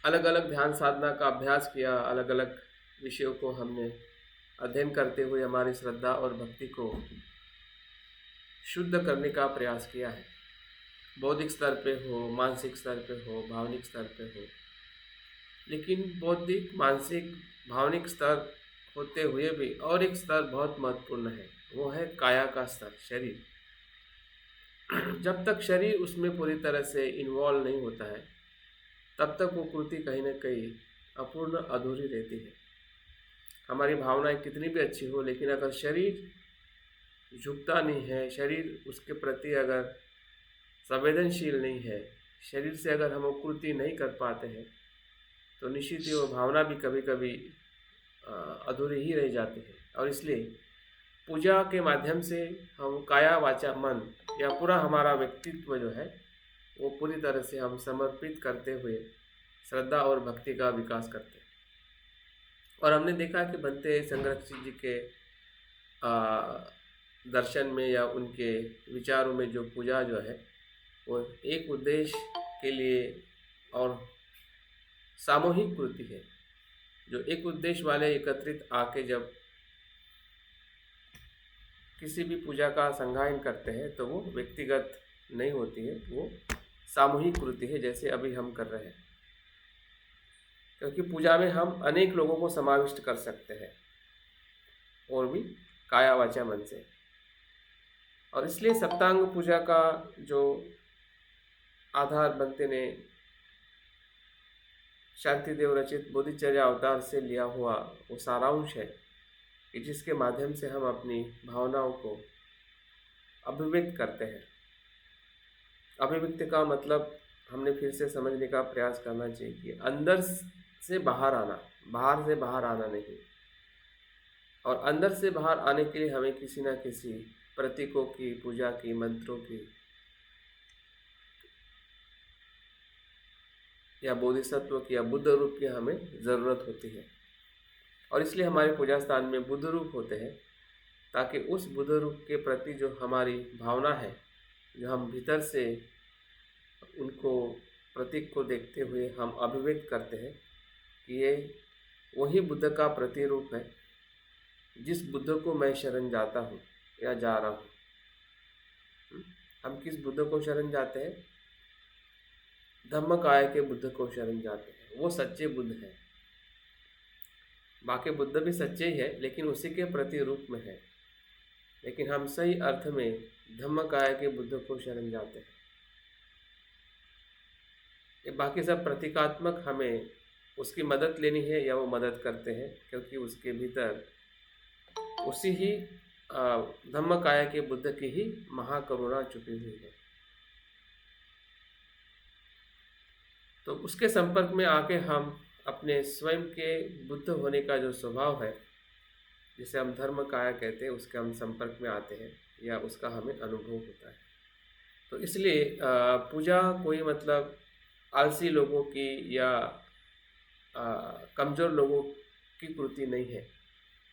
अलग अलग ध्यान साधना का अभ्यास किया, अलग अलग विषयों को हमने अध्ययन करते हुए हमारी श्रद्धा और भक्ति को शुद्ध करने का प्रयास किया है। बौद्धिक स्तर पे हो, मानसिक स्तर पे हो, भावनिक स्तर पे हो। लेकिन बौद्धिक, मानसिक, भावनिक स्तर होते हुए भी और एक स्तर बहुत महत्वपूर्ण है, वो है काया का स्तर, शरीर। जब तक शरीर उसमें पूरी तरह से इन्वॉल्व नहीं होता है, तब तक वो कृति कहीं ना कहीं अपूर्ण, अधूरी रहती है। हमारी भावनाएं कितनी भी अच्छी हो, लेकिन अगर शरीर झुकता नहीं है, शरीर उसके प्रति अगर संवेदनशील नहीं है, शरीर से अगर हम कृति नहीं कर पाते हैं, तो निश्चित ही वो भावना भी कभी कभी अधूरी ही रह जाती है। और इसलिए पूजा के माध्यम से हम काया वाचा मन या पूरा हमारा व्यक्तित्व जो है वो पूरी तरह से हम समर्पित करते हुए श्रद्धा और भक्ति का विकास करते हैं। और हमने देखा कि बनते संरक्षक जी के दर्शन में या उनके विचारों में जो पूजा जो है वो एक उद्देश्य के लिए और सामूहिक कृति है। जो एक उद्देश्य वाले एकत्रित आके जब किसी भी पूजा का संगायन करते हैं तो वो व्यक्तिगत नहीं होती है, वो सामूहिक कृति है, जैसे अभी हम कर रहे हैं। क्योंकि पूजा में हम अनेक लोगों को समाविष्ट कर सकते हैं, और भी काया वाचा मन से। और इसलिए सप्तांग पूजा का जो आधार बनते ने शांति देव रचित बोधिचर्या अवतार से लिया हुआ वो सारांश है कि जिसके माध्यम से हम अपनी भावनाओं को अभिव्यक्त करते हैं। अभिव्यक्ति का मतलब हमने फिर से समझने का प्रयास करना चाहिए कि अंदर से बाहर आना, बाहर से बाहर आना नहीं। और अंदर से बाहर आने के लिए हमें किसी न किसी प्रतीकों की, पूजा की, मंत्रों की या बोधिसत्व की या बुद्ध रूप की हमें ज़रूरत होती है। और इसलिए हमारे पूजा स्थान में बुद्ध रूप होते हैं, ताकि उस बुद्ध रूप के प्रति जो हमारी भावना है, जो हम भीतर से उनको, प्रतीक को देखते हुए हम अभिव्यक्त करते हैं कि ये वही बुद्ध का प्रतिरूप है, जिस बुद्ध को मैं शरण जाता हूँ या जा रहा हूँ। हम किस बुद्ध को शरण जाते हैं? धम्मकाय के बुद्ध को शरण जाते हैं। वो सच्चे बुद्ध हैं। बाकी बुद्ध भी सच्चे ही है, लेकिन उसी के प्रतिरूप में है। लेकिन हम सही अर्थ में धम्मकाय के बुद्ध को शरण जाते हैं। ये बाकी सब प्रतीकात्मक, हमें उसकी मदद लेनी है या वो मदद करते हैं, क्योंकि उसके भीतर उसी ही धम्मकाय के बुद्ध की ही महाकरुणा छुपी हुई है। तो उसके संपर्क में आके हम अपने स्वयं के बुद्ध होने का जो स्वभाव है, जिसे हम धर्म काया कहते हैं, उसके हम संपर्क में आते हैं या उसका हमें अनुभव होता है। तो इसलिए पूजा कोई मतलब आलसी लोगों की या कमज़ोर लोगों की कृति नहीं है।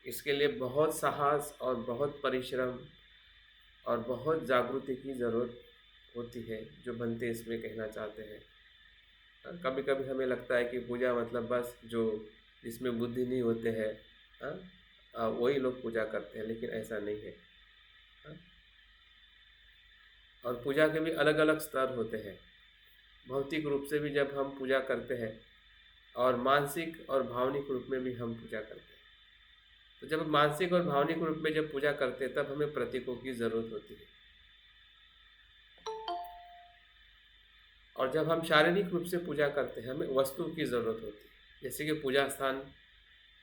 इसके लिए बहुत साहस और बहुत परिश्रम और बहुत जागृति की ज़रूरत होती है, जो बनते इसमें कहना चाहते हैं। कभी कभी हमें लगता है कि पूजा मतलब बस जो जिसमें बुद्धि नहीं होते हैं वही लोग पूजा करते हैं, लेकिन ऐसा नहीं है। और पूजा के भी अलग अलग स्तर होते हैं। भौतिक रूप से भी जब हम पूजा करते हैं, और मानसिक और भावनिक रूप में भी हम पूजा करते हैं। तो जब मानसिक और भावनिक रूप में जब पूजा करते हैं, तब हमें प्रतीकों की ज़रूरत होती है। और जब हम शारीरिक रूप से पूजा करते हैं, हमें वस्तु की ज़रूरत होती है। जैसे कि पूजा स्थान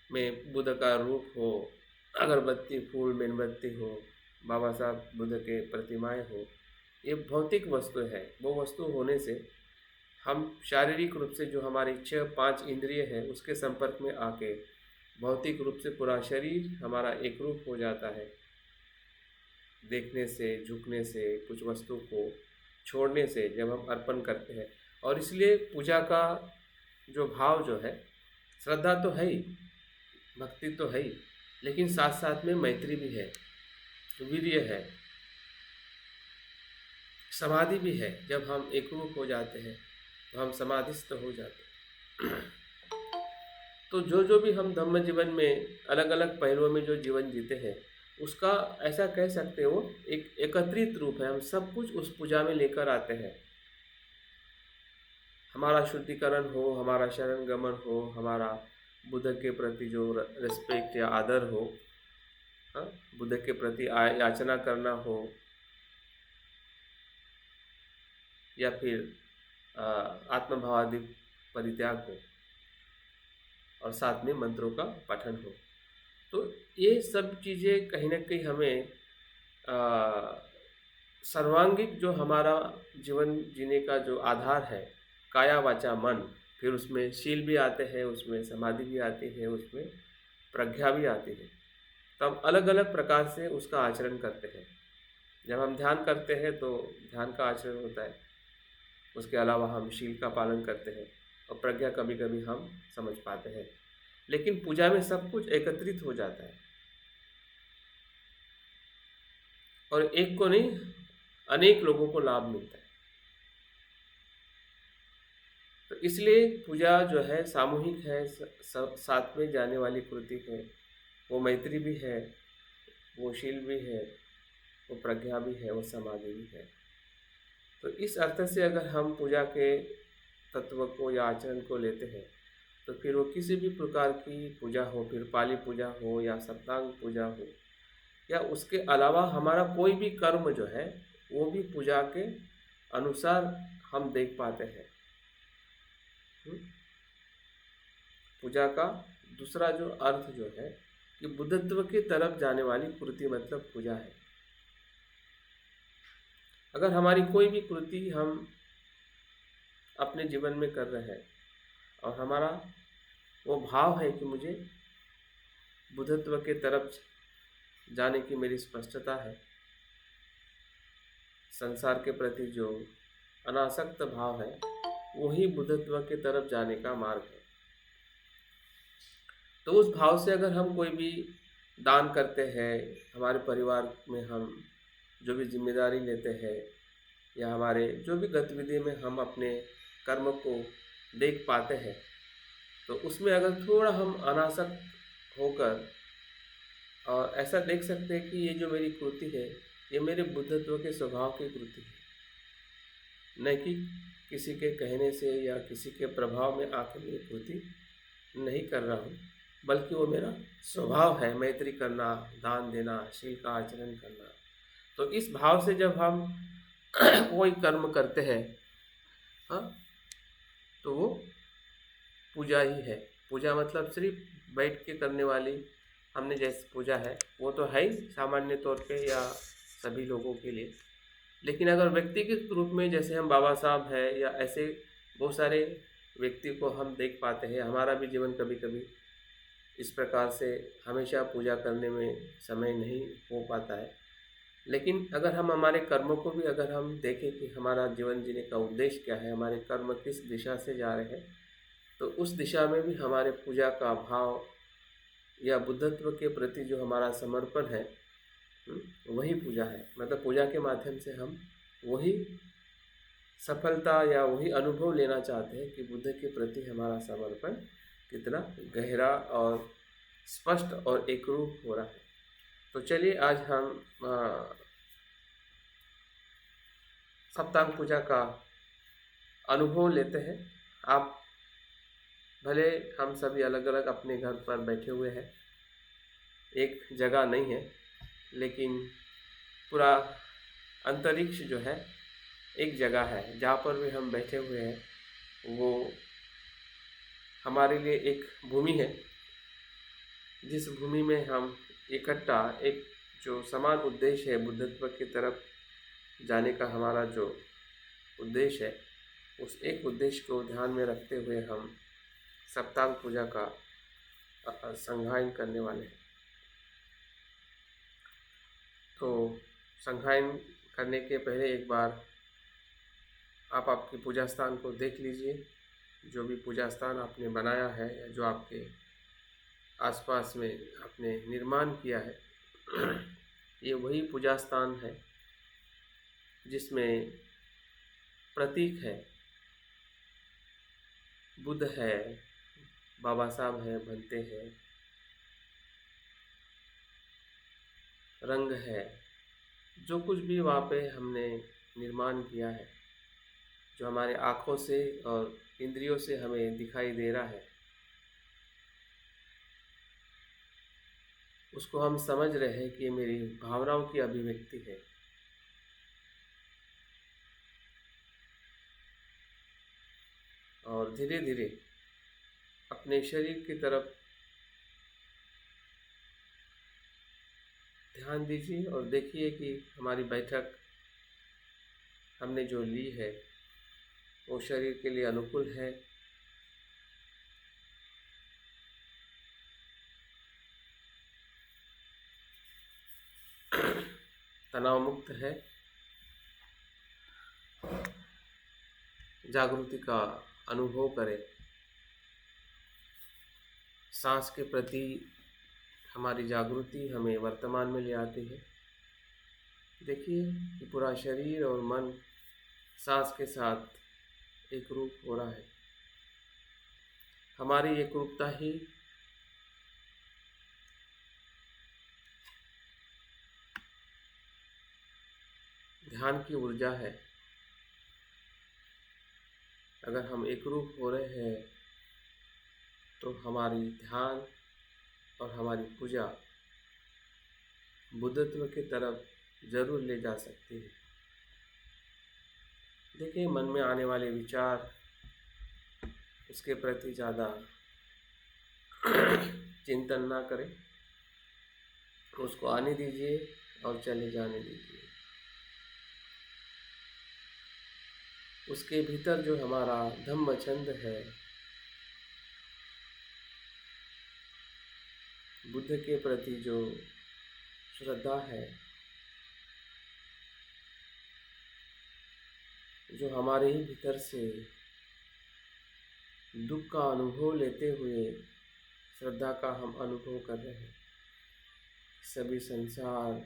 में बुद्ध का रूप हो, अगरबत्ती, फूल, मेणबत्ती हो, बाबा साहब बुद्ध के प्रतिमाएं हो, ये भौतिक वस्तु है। वो वस्तु होने से हम शारीरिक रूप से जो हमारी 6-5 इंद्रिय है, उसके संपर्क में आके भौतिक रूप से पूरा शरीर हमारा एक रूप हो जाता है। देखने से, झुकने से, कुछ वस्तु को छोड़ने से जब हम अर्पण करते हैं। और इसलिए पूजा का जो भाव जो है, श्रद्धा तो है ही, भक्ति तो है ही, लेकिन साथ साथ में मैत्री भी है, वीर्य है, समाधि भी है। जब हम एक रूप हो जाते हैं तो हम समाधिस्थ हो जाते हैं। तो जो जो भी हम धम्म जीवन में अलग अलग पहलुओं में जो जीवन जीते हैं, उसका ऐसा कह सकते हो एक एकत्रित रूप है। हम सब कुछ उस पूजा में लेकर आते हैं। हमारा शुद्धिकरण हो, हमारा शरण गमन हो, हमारा बुद्ध के प्रति जो रिस्पेक्ट या आदर हो, हाँ, बुद्ध के प्रति याचना करना हो, या फिर आत्मभावादि परित्याग हो, और साथ में मंत्रों का पठन हो। तो ये सब चीज़ें कहीं ना कहीं हमें सर्वांगिक जो हमारा जीवन जीने का जो आधार है, काया वाचा मन, फिर उसमें शील भी आते हैं, उसमें समाधि भी आती है, उसमें प्रज्ञा भी आती है। तो हम अलग अलग प्रकार से उसका आचरण करते हैं। जब हम ध्यान करते हैं तो ध्यान का आचरण होता है, उसके अलावा हम शील का पालन करते हैं, और प्रज्ञा कभी कभी हम समझ पाते हैं। लेकिन पूजा में सब कुछ एकत्रित हो जाता है, और एक को नहीं अनेक लोगों को लाभ मिलता है। तो इसलिए पूजा जो है सामूहिक है, साथ में जाने वाली कृति है। वो मैत्री भी है, वो शील भी है, वो प्रज्ञा भी है, वो समाधि भी है। तो इस अर्थ से अगर हम पूजा के तत्व को या आचरण को लेते हैं, तो फिर वो किसी भी प्रकार की पूजा हो, फिर पाली पूजा हो या सप्तांग पूजा हो, या उसके अलावा हमारा कोई भी कर्म जो है वो भी पूजा के अनुसार हम देख पाते हैं। पूजा का दूसरा जो अर्थ जो है कि बुद्धत्व की तरफ जाने वाली कृति मतलब पूजा है। अगर हमारी कोई भी कृति हम अपने जीवन में कर रहे हैं और हमारा वो भाव है कि मुझे बुद्धत्व के तरफ जाने की मेरी स्पष्टता है, संसार के प्रति जो अनासक्त भाव है, वही बुद्धत्व के तरफ जाने का मार्ग है। तो उस भाव से अगर हम कोई भी दान करते हैं, हमारे परिवार में हम जो भी जिम्मेदारी लेते हैं, या हमारे जो भी गतिविधि में हम अपने कर्म को देख पाते हैं, तो उसमें अगर थोड़ा हम अनासक्त होकर और ऐसा देख सकते हैं कि ये जो मेरी कृति है, ये मेरे बुद्धत्व के स्वभाव की कृति है, न कि किसी के कहने से या किसी के प्रभाव में आकर मैं कृति नहीं कर रहा हूँ, बल्कि वो मेरा स्वभाव है, मैत्री करना, दान देना, शील का आचरण करना। तो इस भाव से जब हम कोई कर्म करते हैं, हाँ, तो वो पूजा ही है। पूजा मतलब सिर्फ बैठ के करने वाली हमने जैसे पूजा है वो तो है ही सामान्य तौर पे या सभी लोगों के लिए। लेकिन अगर व्यक्तिगत रूप में जैसे हम बाबा साहब है या ऐसे बहुत सारे व्यक्ति को हम देख पाते हैं, हमारा भी जीवन कभी कभी इस प्रकार से हमेशा पूजा करने में समय नहीं हो पाता है। लेकिन अगर हम हमारे कर्मों को भी अगर हम देखें कि हमारा जीवन जीने का उद्देश्य क्या है, हमारे कर्म किस दिशा से जा रहे हैं, तो उस दिशा में भी हमारे पूजा का भाव या बुद्धत्व के प्रति जो हमारा समर्पण है, वही पूजा है। मतलब पूजा के माध्यम से हम वही सफलता या वही अनुभव लेना चाहते हैं कि बुद्ध के प्रति हमारा समर्पण कितना गहरा और स्पष्ट और एकरूप हो रहा है। तो चलिए आज हम सप्तांग पूजा का अनुभव लेते हैं। आप भले हम सभी अलग अलग अपने घर पर बैठे हुए हैं, एक जगह नहीं है, लेकिन पूरा अंतरिक्ष जो है एक जगह है जहाँ पर भी हम बैठे हुए हैं। वो हमारे लिए एक भूमि है, जिस भूमि में हम इकट्ठा एक जो समान उद्देश्य है, बुद्धत्व की तरफ जाने का हमारा जो उद्देश्य है, उस एक उद्देश्य को ध्यान में रखते हुए हम सप्तांग पूजा का संघायन करने वाले हैं। तो संघायन करने के पहले एक बार आप आपके पूजा स्थान को देख लीजिए। जो भी पूजा स्थान आपने बनाया है या जो आपके आसपास में आपने निर्माण किया है, ये वही पूजा स्थान है जिसमें प्रतीक है बुद्ध है, बाबा साहब है, बनते हैं, रंग है, जो कुछ भी वहाँ पे हमने निर्माण किया है, जो हमारे आँखों से और इंद्रियों से हमें दिखाई दे रहा है, उसको हम समझ रहे हैं कि ये मेरी भावनाओं की अभिव्यक्ति है। और धीरे धीरे अपने शरीर की तरफ ध्यान दीजिए और देखिए कि हमारी बैठक हमने जो ली है वो शरीर के लिए अनुकूल है, तनाव मुक्त है, जागृति का अनुभव करें। सांस के प्रति हमारी जागृति हमें वर्तमान में ले आती है। देखिए कि पूरा शरीर और मन सांस के साथ एक रूप हो रहा है। हमारी एकरूपता ही ध्यान की ऊर्जा है। अगर हम एकरूप हो रहे हैं तो हमारी ध्यान और हमारी पूजा बुद्धत्व की तरफ जरूर ले जा सकती है। देखिए मन में आने वाले विचार, उसके प्रति ज़्यादा चिंतन ना करें, उसको आने दीजिए और चले जाने दीजिए। उसके भीतर जो हमारा धम्म छंद है, बुद्ध के प्रति जो श्रद्धा है, जो हमारे ही भीतर से दुख का अनुभव लेते हुए श्रद्धा का हम अनुभव कर रहे हैं। सभी संसार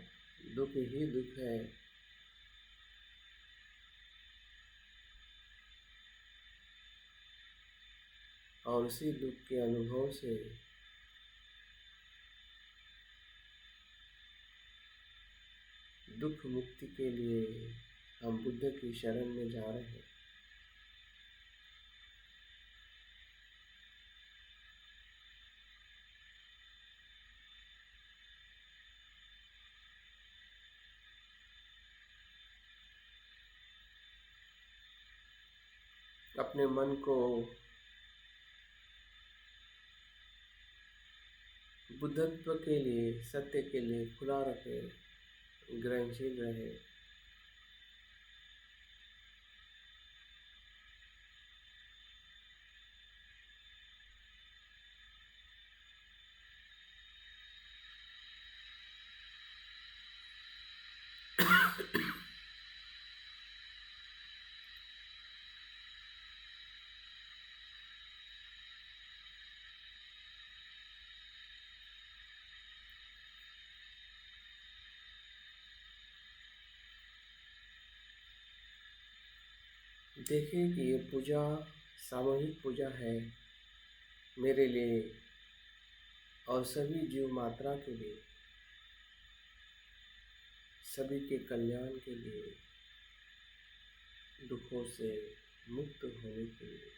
दुख ही दुख है, और उसी दुख के अनुभव से दुख मुक्ति के लिए हम बुद्ध की शरण में जा रहे हैं। अपने मन को बुद्धत्व के लिए, सत्य के लिए खुला रखें, ग्रहणशील रहे। देखिए कि ये पूजा सामूहिक पूजा है मेरे लिए और सभी जीव मात्रा के लिए, सभी के कल्याण के लिए, दुखों से मुक्त होने के लिए।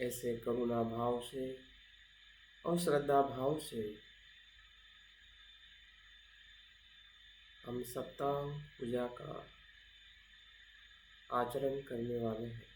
ऐसे करुणा भाव से और श्रद्धा भाव से हम सप्ताह पूजा का आचरण करने वाले हैं।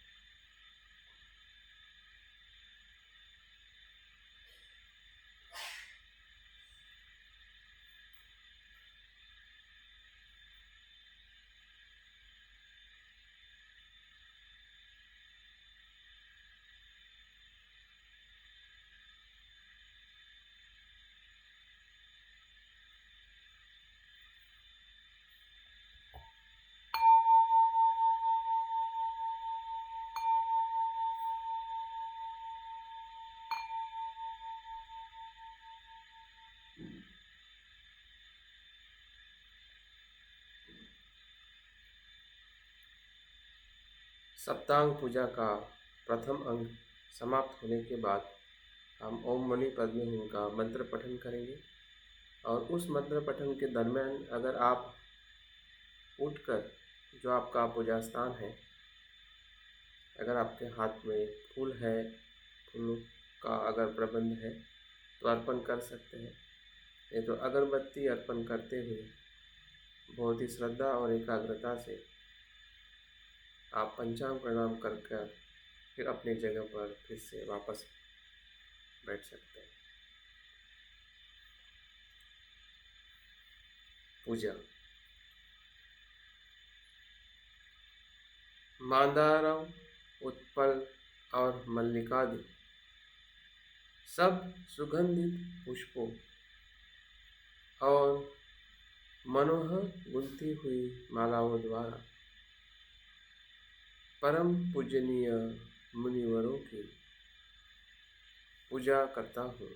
सप्तांग पूजा का प्रथम अंग समाप्त होने के बाद हम ओम मणि पद्मे हूँ का मंत्र पठन करेंगे। और उस मंत्र पठन के दरमियान अगर आप उठकर जो आपका पूजा स्थान है, अगर आपके हाथ में फूल है, फूलों का अगर प्रबंध है तो अर्पण कर सकते हैं। नहीं तो अगरबत्ती अर्पण करते हुए बहुत ही श्रद्धा और एकाग्रता से आप पंचांग प्रणाम कर कर फिर अपनी जगह पर फिर से वापस बैठ सकते हैं। पूजा मांदारम, उत्पल और मल्लिकादि सब सुगंधित पुष्पों और मनोहर गुंथी हुई मालाओं द्वारा परम पूजनीय मुनिवरों की पूजा करता हूँ।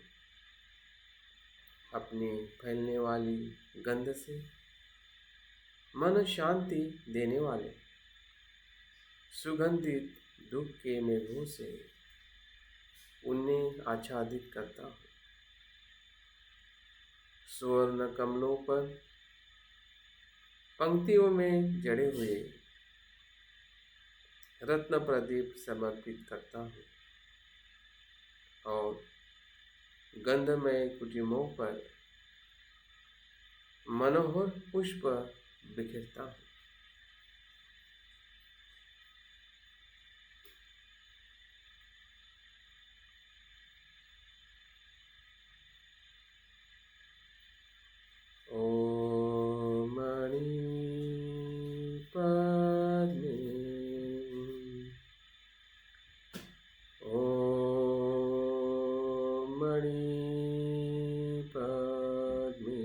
अपनी फैलने वाली गंध से मन शांति देने वाले सुगंधित धूप के मेघों से उन्हें आच्छादित करता हूँ। स्वर्ण कमलों पर पंक्तियों में जड़े हुए रत्न प्रदीप समर्पित करता हूँ और गंधमय कुटिमों पर मनोहर पुष्प बिखेरता हूँ। ओम मणि पद्मे ओम मणि पद्मे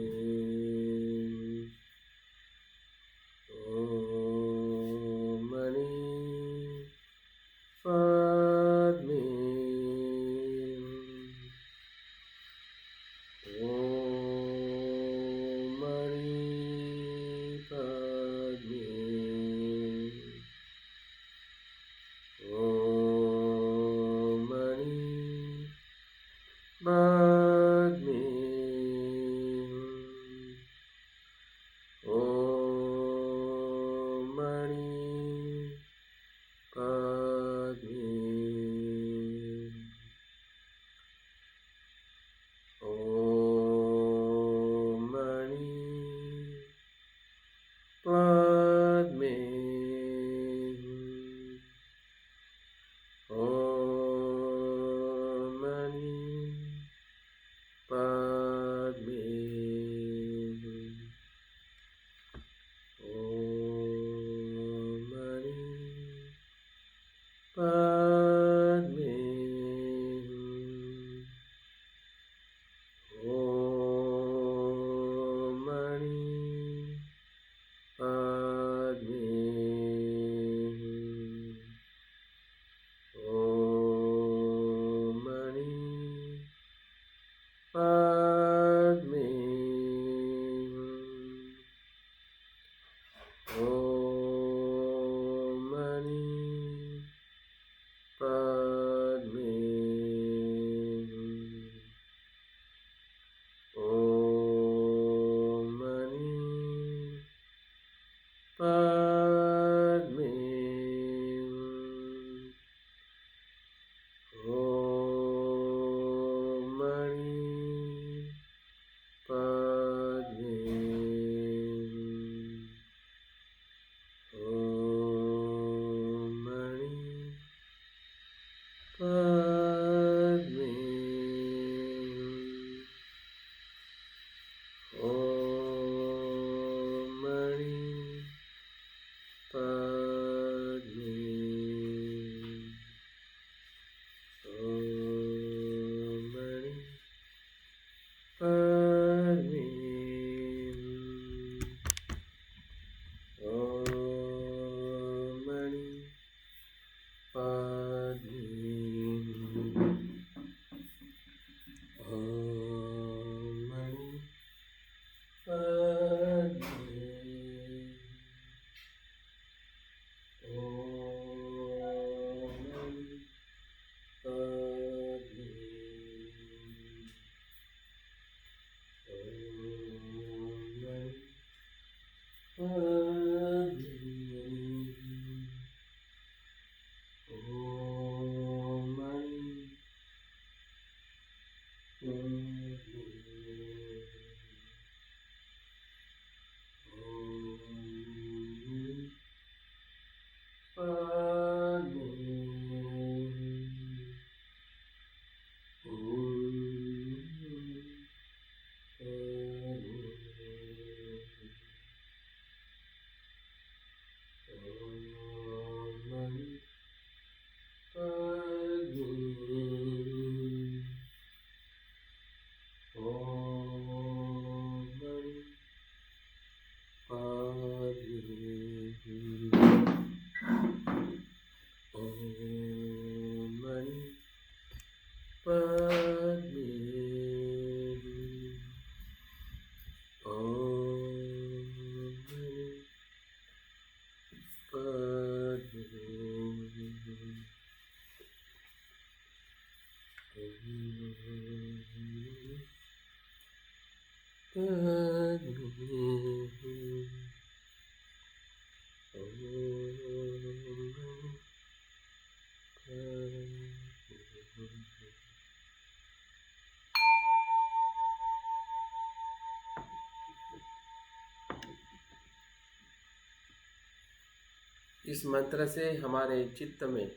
इस मंत्र से हमारे चित्त में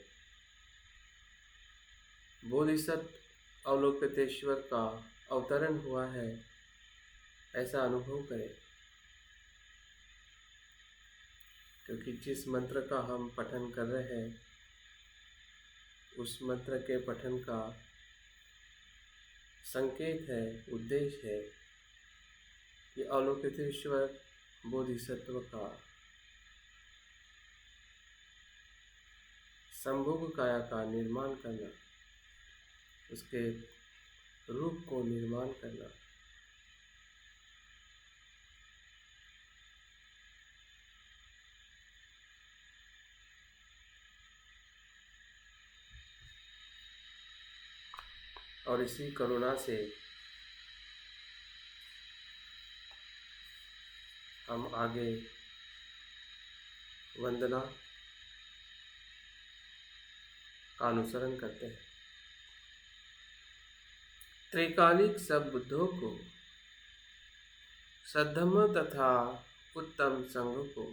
बोधिसत्व अवलोकितेश्वर का अवतरण हुआ है, ऐसा अनुभव करें। क्योंकि जिस मंत्र का हम पठन कर रहे हैं, उस मंत्र के पठन का संकेत है, उद्देश्य है कि अवलोकितेश्वर बोधिसत्व का संभोग काया का निर्माण करना, उसके रूप को निर्माण करना। और इसी करुणा से हम आगे वंदना का अनुसरण करते हैं। त्रिकालिक सब बुद्धों को, सद्धम्म तथा उत्तम संघ को,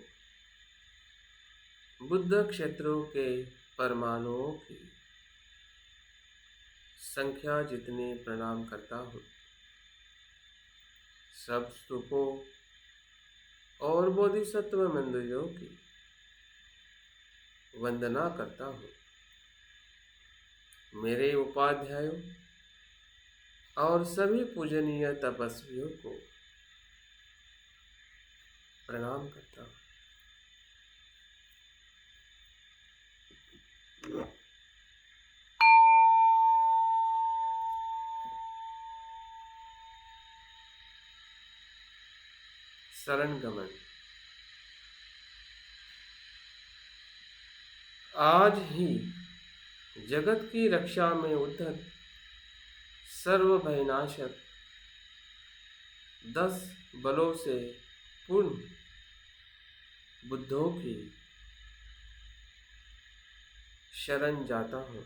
बुद्ध क्षेत्रों के परमाणुओं की संख्या जितने प्रणाम करता हूँ, सब स्तूपों और बोधिसत्व मंदिरों की वंदना करता हूँ। मेरे उपाध्यायों और सभी पूजनीय तपस्वियों को प्रणाम करता हूँ। शरण गमन। आज ही जगत की रक्षा में उद्धत सर्व भयनाशक 10 बलों से पूर्ण बुद्धों की शरण जाता हूँ,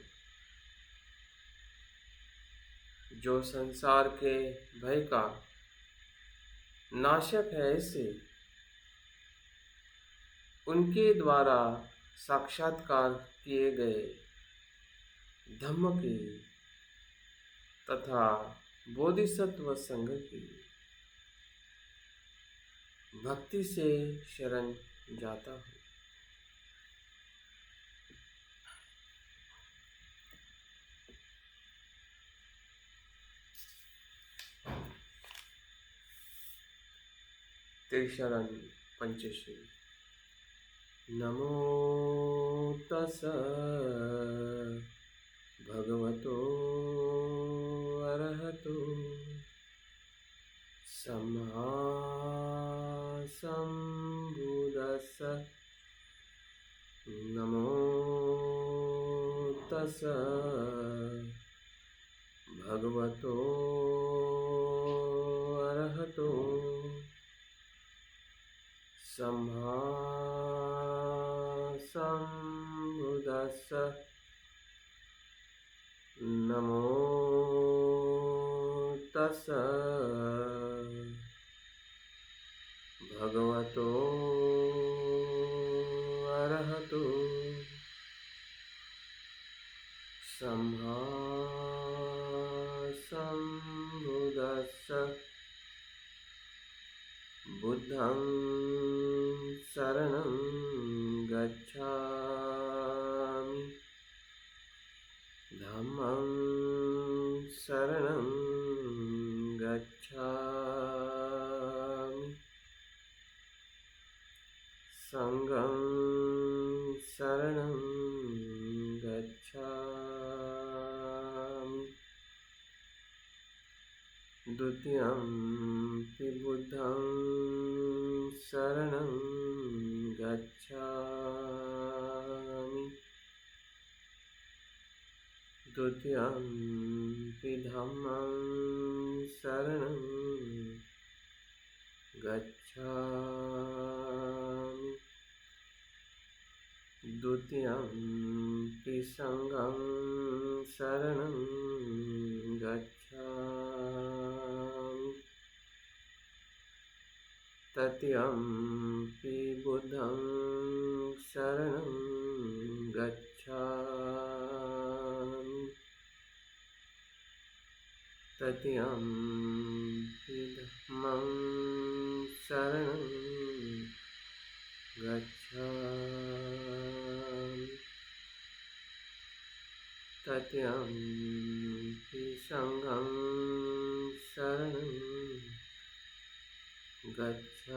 जो संसार के भय का नाशक है। ऐसे उनके द्वारा साक्षात्कार किए गए धम्म की तथा बोधिसत्व संघ की भक्ति से शरण जाता हूँ। त्रिशरण पंचशील। नमो तस्स भगवतो अरहतो सम्मा सम्बुद्दस्स। नमो तस्स भगवतो अरहतो सम्मा सम्बुद्दस्स। नमो तस्स भगवतो अरहतो सम्मा सम्बुद्दस्स। बुद्धं शरणं गच्छामि, धम्मं शरणं गच्छामि, संघं शरणं गच्छामि। द्वितीयंपि बुद्धं शरणं गच्छामि, द्वितीयंपि धम्मं शरणं गच्छामि, द्वितीयंपि संघं शरणं गच्छामि, तत्यंपि बुद्धं शरणं गच्छामि तत्यंपि धम्मं शरणं गच्छामि तत्यंपि संघं शरणं गच्छामि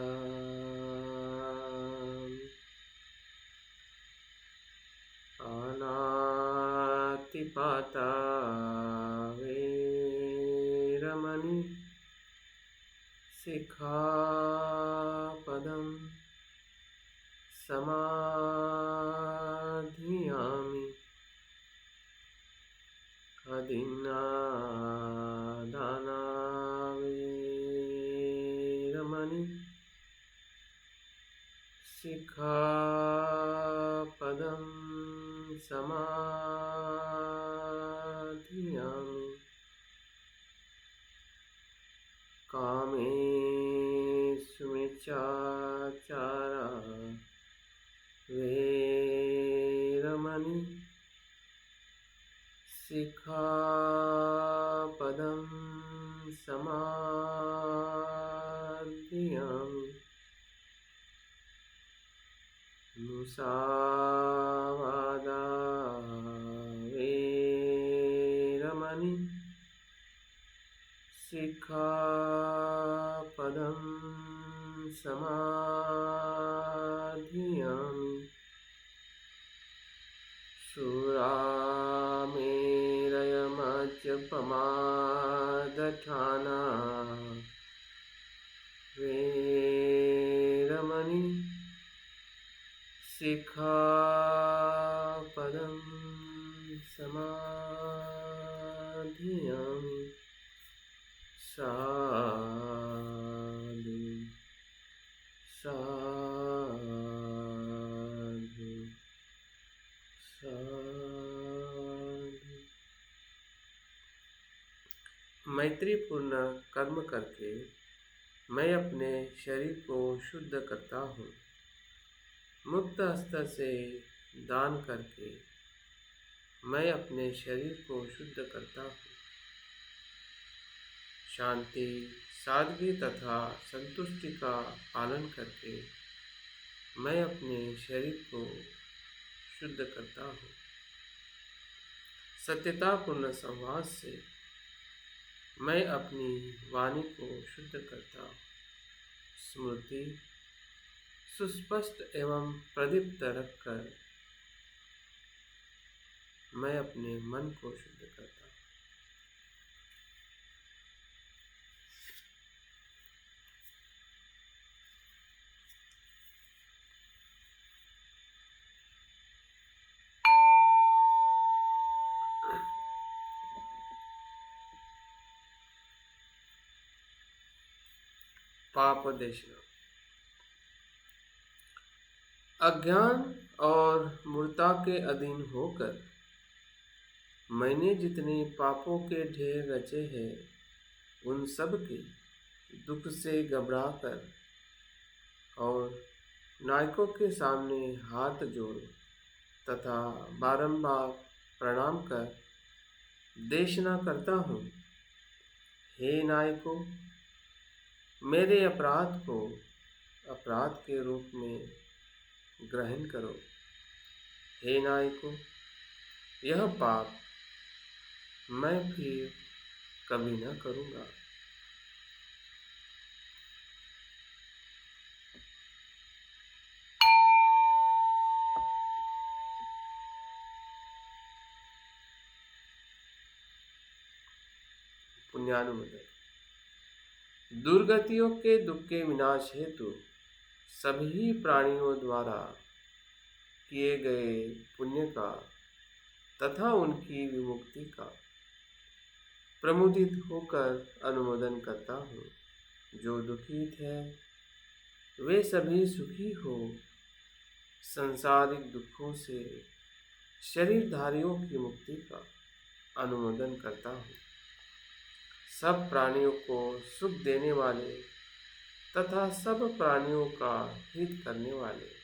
पानातिपाता वेरमणि सिक्खापदं समाधियामि अदिन्नादाना वेरमणि सिक्खापदं समाधियामि कामेषु मिच्छाचारा वेरमणि सिक्खापदं समाधियामि मुसावादा वेरमणि सिक्खापदं समाधियामि सुरामेरयमज्जपमादठाना वेरमणि सिक्खापदं समाधियामि साधु साधु साधु। मैत्रीपूर्ण कर्म करके मैं अपने शरीर को शुद्ध करता हूँ। मुक्त हस्त से दान करके मैं अपने शरीर को शुद्ध करता हूँ। शांति, सादगी तथा संतुष्टि का पालन करके मैं अपने शरीर को शुद्ध करता हूँ। सत्यतापूर्ण संवाद से मैं अपनी वाणी को शुद्ध करता हूँ। स्मृति सुस्पष्ट एवं प्रदीप्त रखकर मैं अपने मन को शुद्ध करता हूँ। पाप देशना। अज्ञान और मूर्ता के अधीन होकर मैंने जितने पापों के ढेर रचे हैं उन सब के दुख से घबराकर और नायकों के सामने हाथ जोड़ तथा बारंबार प्रणाम कर देशना करता हूँ। हे नायकों, मेरे अपराध को अपराध के रूप में ग्रहण करो। हे नायकों, यह पाप मैं फिर कभी न करूँगा। पुण्यानुमोदन। दुर्गतियों के दुख के विनाश हेतु सभी प्राणियों द्वारा किए गए पुण्य का तथा उनकी विमुक्ति का प्रमुदित होकर अनुमोदन करता हूँ। जो दुखी थे वे सभी सुखी हो। संसारिक दुखों से शरीरधारियों की मुक्ति का अनुमोदन करता हूँ। सब प्राणियों को सुख देने वाले तथा सब प्राणियों का हित करने वाले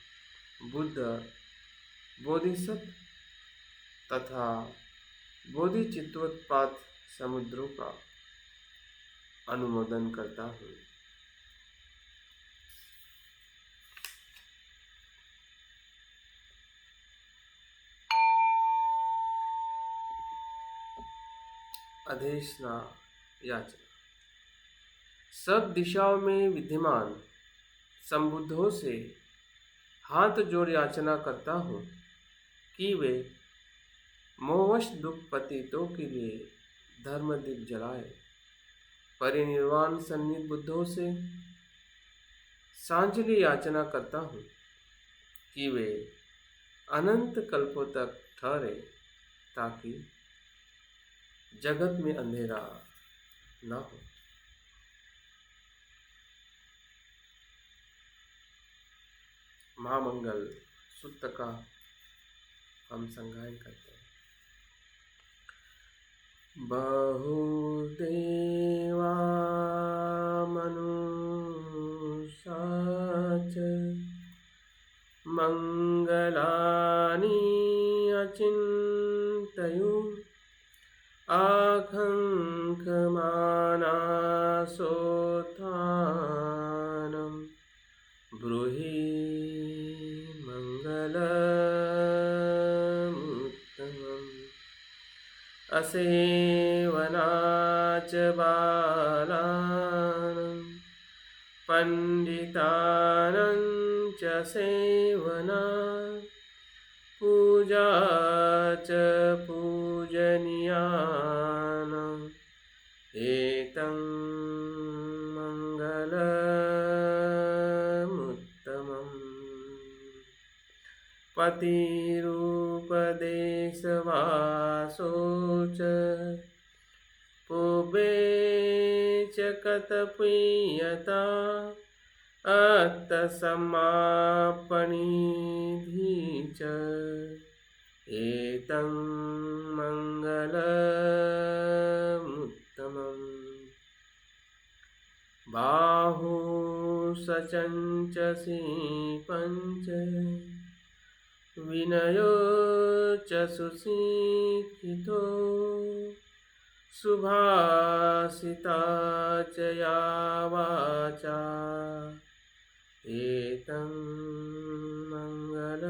बुद्ध, बोधिसत्व तथा बोधिचित्तोत्पाद समुद्रों का अनुमोदन करता हूँ। अधेशना याचना। सब दिशाओं में विद्यमान संबुद्धों से हाथ जोड़ याचना करता हूँ कि वे मोहवश दुख पतितों के लिए धर्म दीप जलाए। परिनिर्वाण सन्निध बुद्धों से सांजलि याचना करता हूँ कि वे अनंत कल्पों तक ठहरे ताकि जगत में अंधेरा न हो। महामंगल सूत्र का हम संगायन करते हैं। बहुदेवा मनुष्या च मंगलानि अचिन्तयु आखङ्कमानासोत्थानं ब्रूहि मंगलमुत्तमम्। असेवनाच बालानां पंडितानां च सेवना पूजा च पूजनीयानाम् एतं मंगलमुत्तमम्। पतिरूपदेशवासो च पुबे च कतपीयता अत्तसमापनिधि च एतं मंगलमुत्तमम्। बाहु सचञ्चसि पञ्च विनयो च सुशिक्षितो सुभाषिता च या वाचा एतं मंगलमुत्तमम्।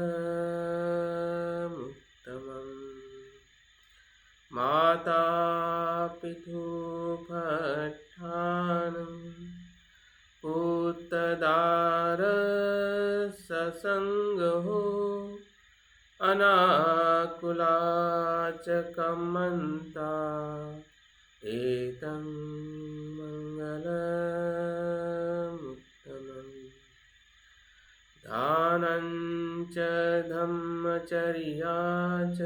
माता पितु भट्टानं पुत्रदार ससंगो अनाकुला च कमन्ता एतं मंगलमुत्तमम्। दानं च धम्मचर्या च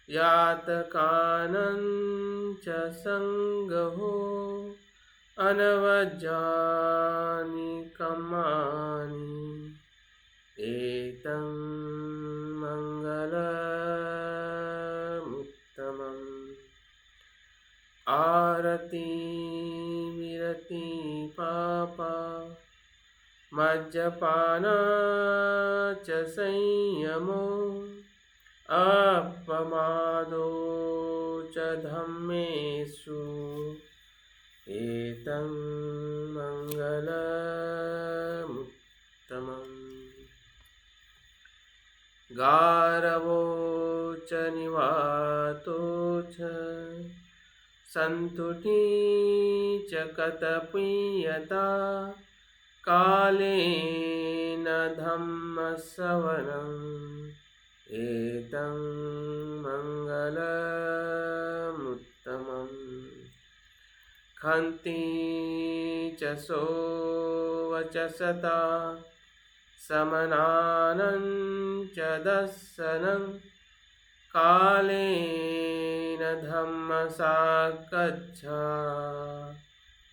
यातकानं च संगहो अनवज्जानि कर्माणि एतं मंगलमुत्तमम्। आरति विरति पापा मज्जपाना च संयमो अपमादो च धम्मेषु एतं मंगलमुत्तमम्। गारवो च निवातो च सन्तुति च कतपीयता कालेन धम्मश्रवणम् एतं मंगलमुत्तमम्। खन्ति च सोवचसता समनानं च दर्शनं कालेन धम्मसागच्छा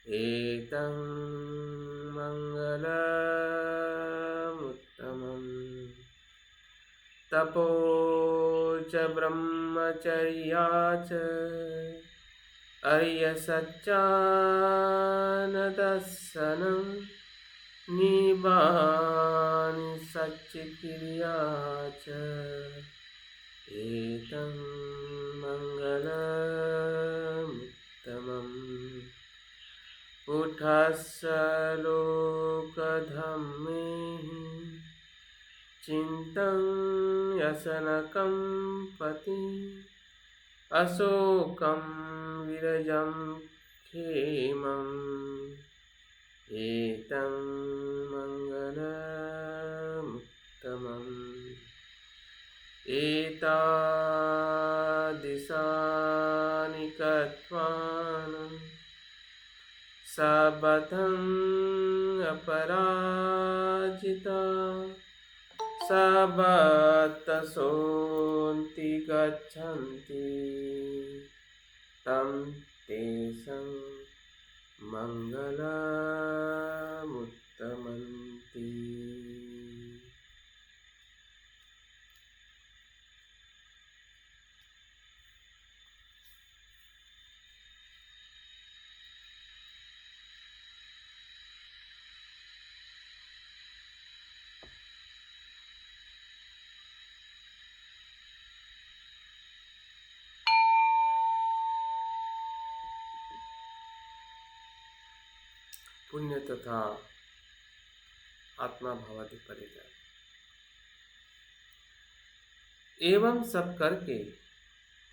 एतं मंगलमुत्तमम्। तपो च ब्रह्मचर्या च अर्यसच्चानदस्सनं निबानि सच्चिक्रिया च एतं मङ्गलमुत्तमम् उठस्य लोकधर्मैः चिन्तं व्यसनकं पति अशोकं विरजं क्षेमम् एतं मङ्गलमुत्तमम् एतादृशानि कत्वानं सबतं अपराजिता सबतसोन्ति गच्छन्ति तं तेषां मङ्गलमुत्तमन्ति। पुण्य तथा आत्मा भावादि परिचय एवं सब करके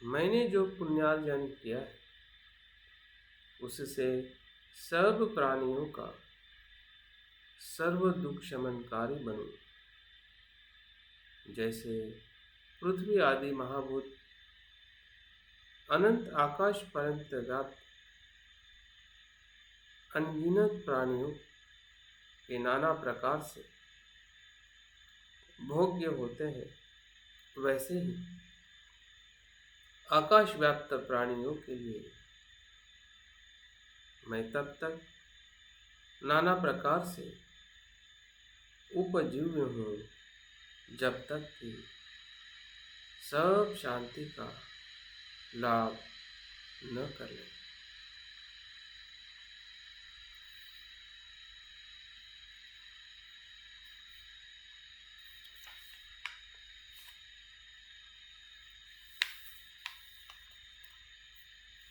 मैंने जो पुण्यार्जन किया है उससे सब प्राणियों का सर्व दुख शमनकारी बनूं। जैसे पृथ्वी आदि महाभूत अनंत आकाश पर्यंत व्याप्त अनगिनत प्राणियों के नाना प्रकार से भोग्य होते हैं, वैसे ही आकाश व्याप्त प्राणियों के लिए मैं तब तक नाना प्रकार से उपजीव्य हूँ जब तक कि सब शांति का लाभ न कर ले।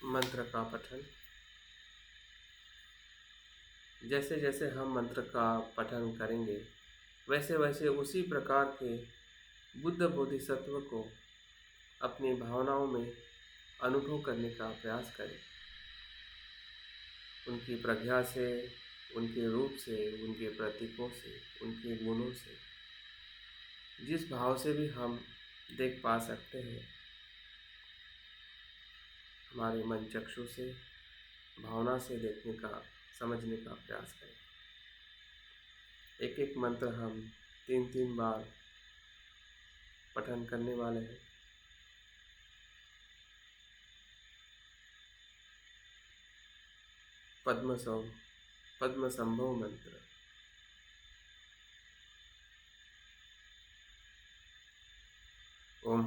मंत्र का पठन। जैसे जैसे हम मंत्र का पठन करेंगे वैसे वैसे उसी प्रकार के बुद्ध बोधिसत्व को अपनी भावनाओं में अनुभव करने का प्रयास करें। उनकी प्रज्ञा से, उनके रूप से, उनके प्रतीकों से, उनके गुणों से, जिस भाव से भी हम देख पा सकते हैं, हमारे मन चक्षु से, भावना से देखने का, समझने का प्रयास करें। एक एक मंत्र हम 3-3 बार पठन करने वाले हैं। पद्म संभव मंत्र। ओम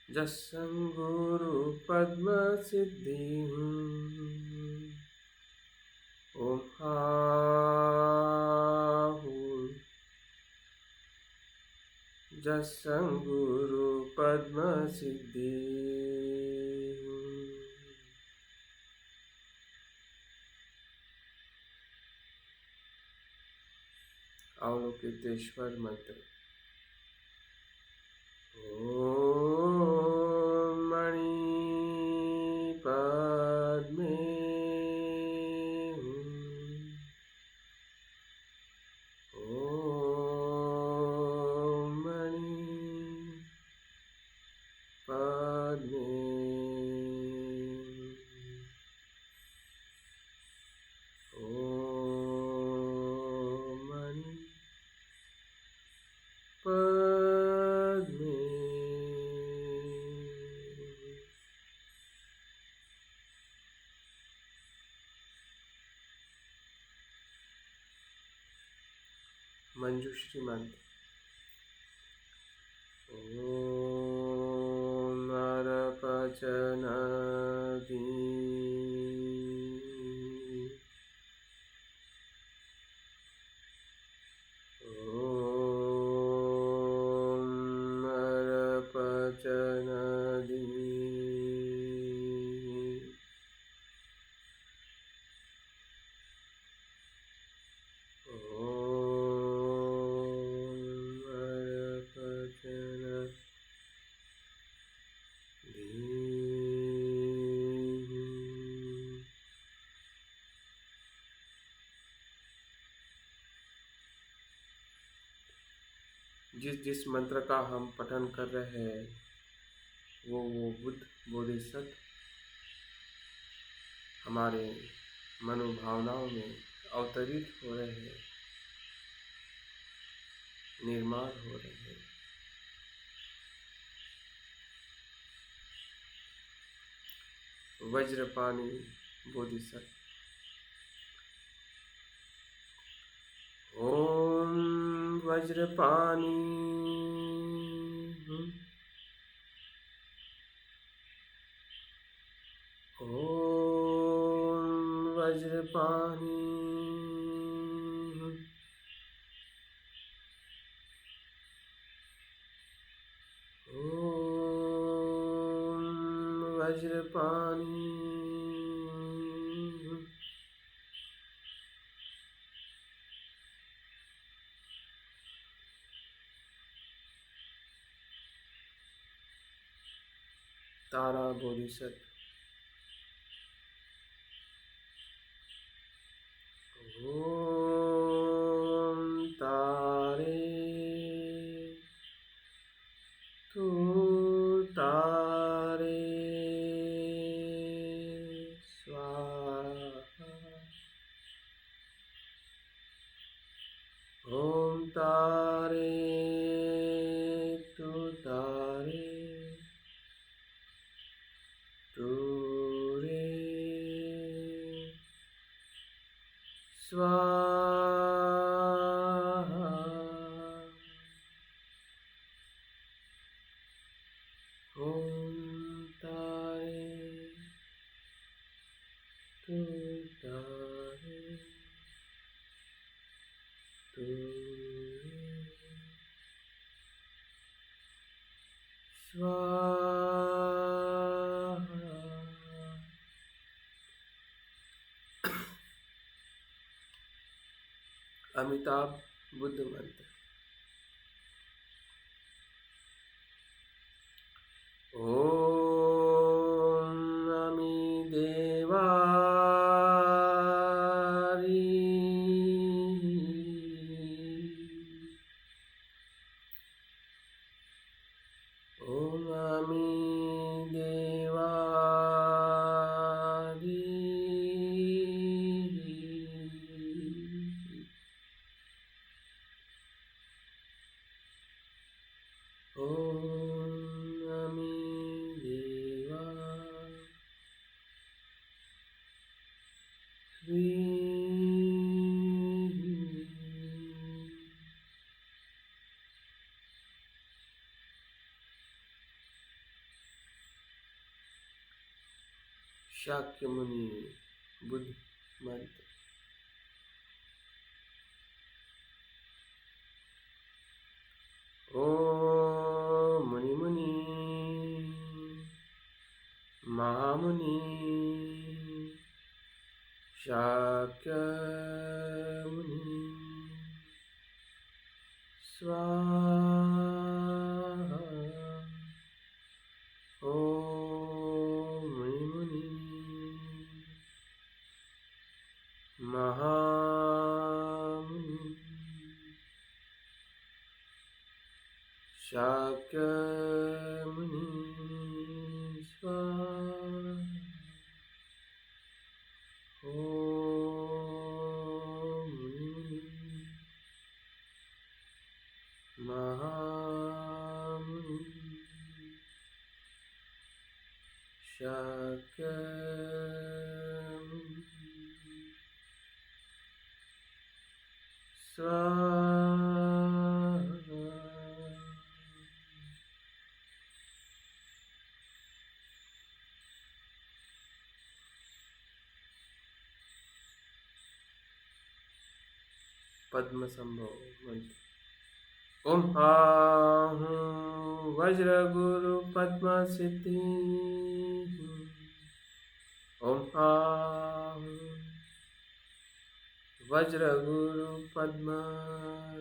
जस्संगुरु पद्म सिद्धि ओम जस्संगुरु पद्म सिद्धि। अवलोकितेश्वर मंत्र। ओम मणि पद्मे ओम मणि पद्मे ओम मणि पद्मे। मंजूश्री मंत्र। ओम नरप जिस जिस मंत्र का हम पठन कर रहे हैं वो बुद्ध बोधिसत्व हमारे मनोभावनाओं में अवतरित हो रहे हैं, निर्माण हो रहे हैं। वज्रपाणी बोधिसत्व। ओम वज्रपाणी ओम वज्रपाणी ओम वज्रपाणी तारा बोधिसत्व। ओम तारे तू तारे स्वाहा। ओम तारे तू तारे तू रे स्वाहा। ओम तारे तू तारे तू रे स्वाहा। अमिताभ बुद्ध मंत्र। ओम अमि देवारी ओम अमि देवारी ओम अमि देवा शाक्य मुनि बुद्ध मंत्र। ओम मुनि मुनि महामुनि शाक्य मुनि स्वाहा। ओम मुनि मुनि महामुनि शाक्य मुनि स्वाहा। ओम मुनि महामुनि शाक्य मुनि स्वाहा। पद्म संभव मंत्र। ओम आहूं वज्र गुरु पद्म सिद्धि। ओम आहूं वज्र गुरु पद्म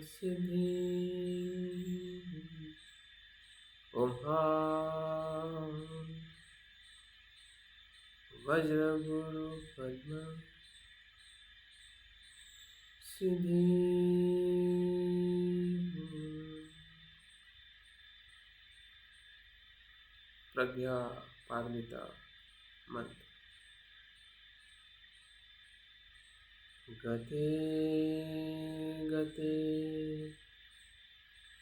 सिद्धि। ओम आहूं वज्र गुरु पद्म सिद्धि। प्रज्ञा पारमिता मंत्र। गते गते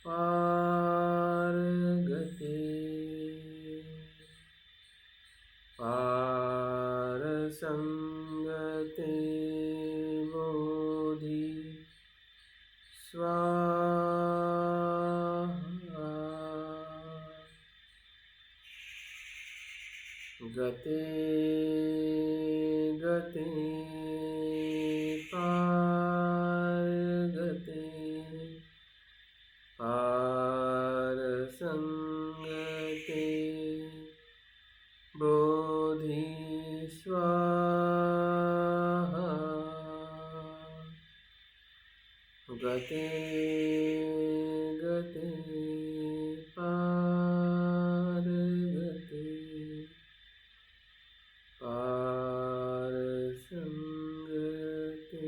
पार गते पार संगते बोधि स्वाहा। गते गते पार गते पार संगते बोधि स्वाहा। गते गते पार गते पार संगते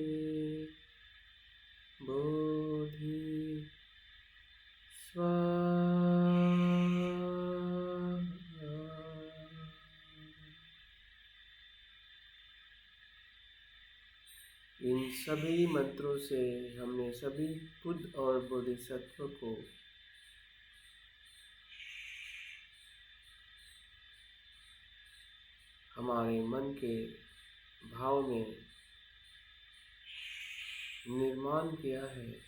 बोधि स्वाहा। इन सभी मंत्रों से हमने सभी बुद्ध और बोधिसत्व को हमारे मन के भाव में निर्माण किया है।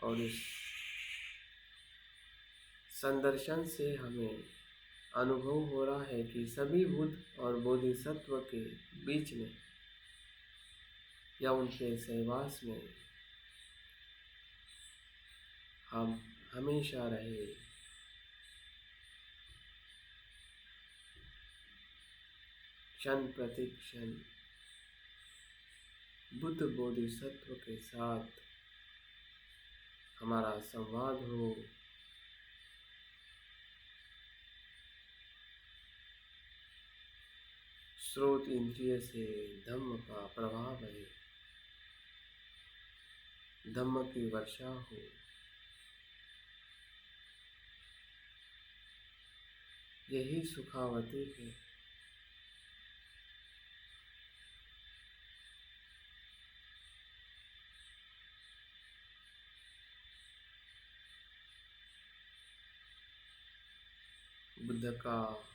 और इस संदर्शन से हमें अनुभव हो रहा है कि सभी बुद्ध और बोधिसत्व के बीच में या उनके सहवास में हम हमेशा रहे। क्षण प्रति क्षण बुद्ध बोधिसत्व के साथ हमारा संवाद हो। स्रोत इंद्रिय से धम्म का प्रवाह बहे, धम्म की वर्षा हो। यही सुखावती है। बुद्ध का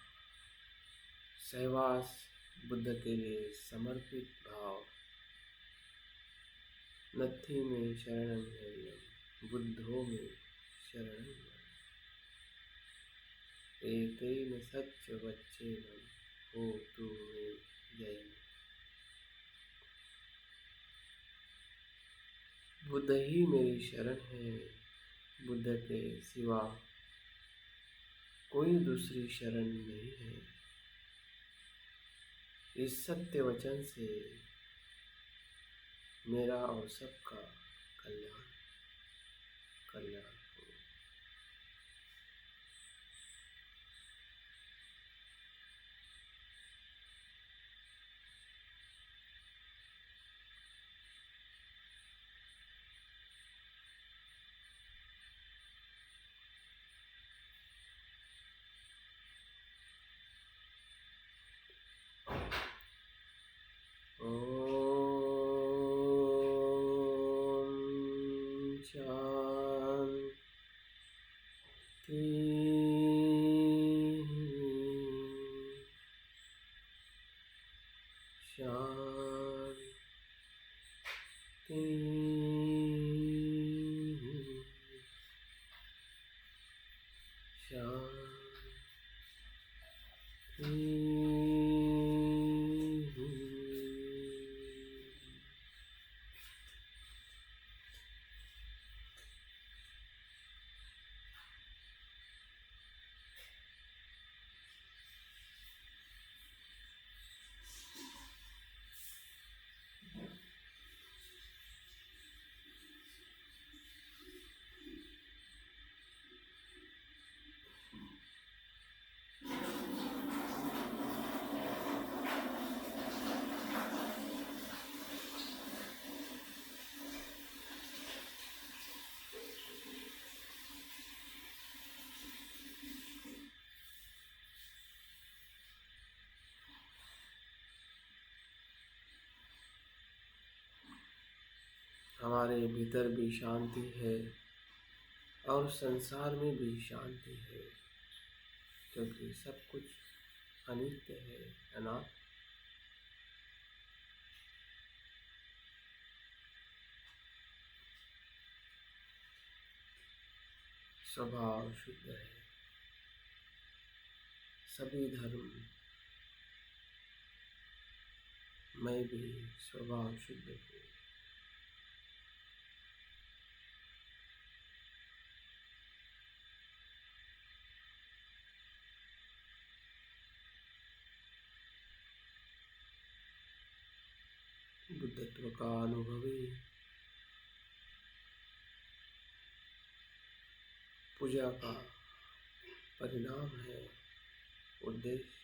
सहवास, बुद्ध के लिए समर्पित भाव। नत्थि में शरणं गय्यं बुद्धो में शरणं वरम्। एतेन सच्च वच्चेनं होतु मे जयम्। बुद्ध ही मेरी शरण है। बुद्ध के सिवा कोई दूसरी शरण नहीं है। इस सत्य वचन से मेरा और सबका कल्याण कल्याण हो। शांति शांति शांति। हमारे भीतर भी शांति है और संसार में भी शांति है, क्योंकि सब कुछ अनित्य है, अनात्म। स्वभाव शुद्ध है, सभी धर्म मैं भी स्वभाव शुद्ध हूँ। बुद्धत्व का अनुभवी पूजा का परिणाम है उद्देश्य।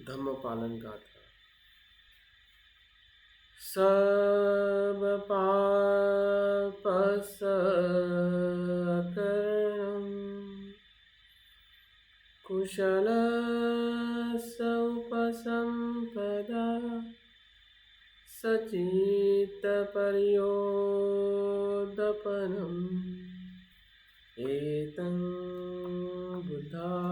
धम्म पालन गाथा। सब पाप सकरणं कुशल उपसंपदा सचित पर्योदपनम् एतं बुद्धानुशासनम्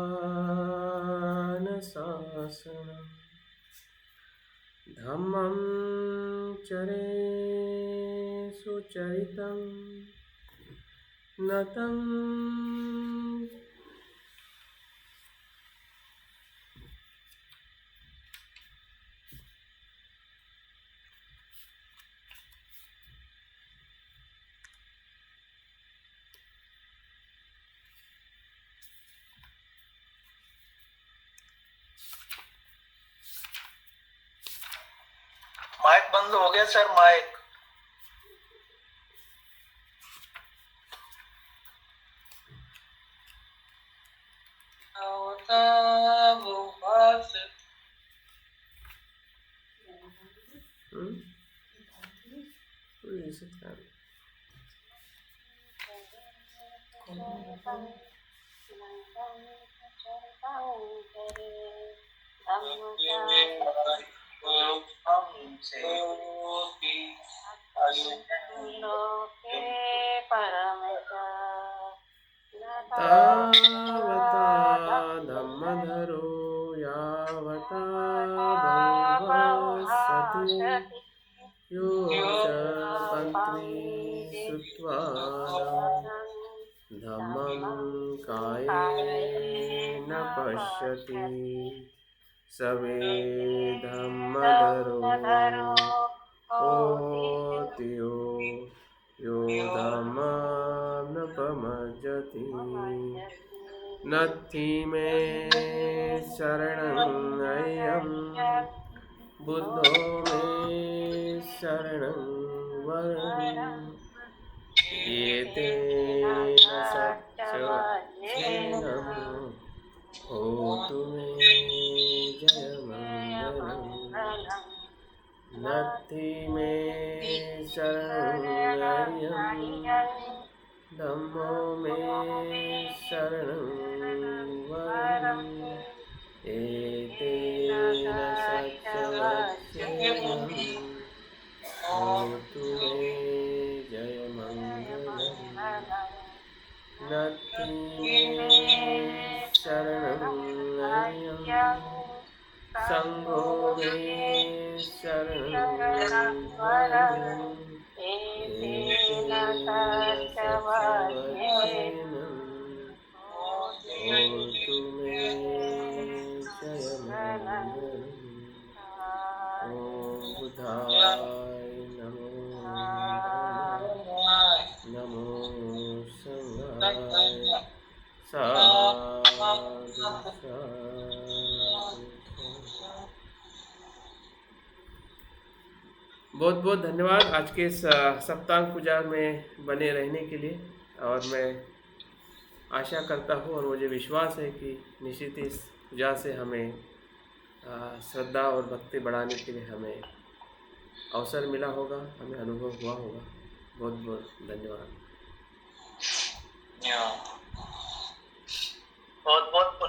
धम्मं चरे सुचरितं नतं माइक बंद हो गया सर, माइक। तावता धम्मधरो यावता बहुवसति यो च पन्त्री श्रुत्वा धम्मं कायेन पश्यति सवे धम्मधरो होति यो धम्मानुपमज्जति नत्थि मे शरणं अयं बुद्धो मे शरणं वरम् एतेन सत्यवाक्येन होतु मे जयमङ्गलम् नत्थि मे शरणं अयं धम्मो मे शरणं वरम् एतेन सत्यवाक्येन होतु मे जयमङ्गलम् नत्थि मे शरणं अयं संघो मे शरणं वरम् एतेन सत्यवाक्येन होतु मे जयमङ्गलम् ॐ बुद्धाय नमो नमो संघाय साधु साधु। बहुत बहुत धन्यवाद आज के इस सप्तांग पूजा में बने रहने के लिए। और मैं आशा करता हूँ और मुझे विश्वास है कि निश्चित इस पूजा से हमें श्रद्धा और भक्ति बढ़ाने के लिए हमें अवसर मिला होगा, हमें अनुभव हुआ होगा। बहुत बहुत धन्यवाद। या बहुत बहुत